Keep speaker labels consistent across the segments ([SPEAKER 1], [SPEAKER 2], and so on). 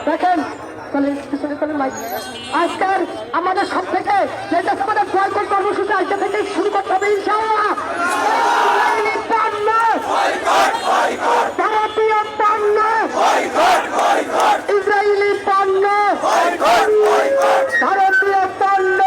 [SPEAKER 1] দেখেন আজকের আমাদের সব থেকে যেটা আমাদের বয়কট কর্মসূচি আজকে থেকে শুরু করতে হবে ইনশাআল্লাহ। ভারতীয় পণ্য, ইসরায়েলি পণ্য, ভারতীয় পণ্য।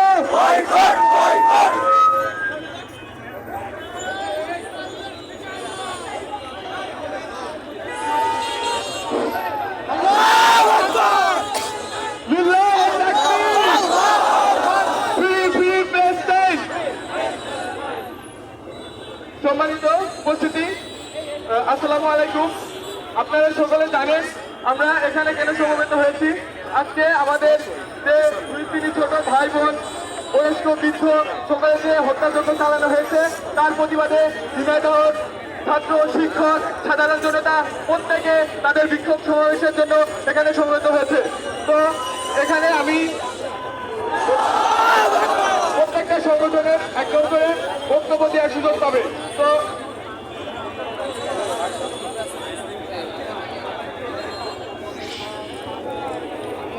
[SPEAKER 2] সম্মানিত উপস্থিতি, আসসালামু আলাইকুম। আপনারা সকলে জানেন আমরা এখানে কেন সমবেত হয়েছি। আজকে আমাদের যে 2-3 ছোট ভাই বোন, বয়স্ক বৃদ্ধ সকলে যে হত্যাযজ্ঞ চালানো হয়েছে তার প্রতিবাদে ঝিনাইদহ ছাত্র, শিক্ষক, সাধারণ জনতা প্রত্যেকে তাদের বিক্ষোভ সমাবেশের জন্য এখানে সমবেত হয়েছে। তো এখানে আমি প্রত্যেকটা সংগঠনের একজন করে বক্তব্য দেওয়ার সুযোগ পাবে। তো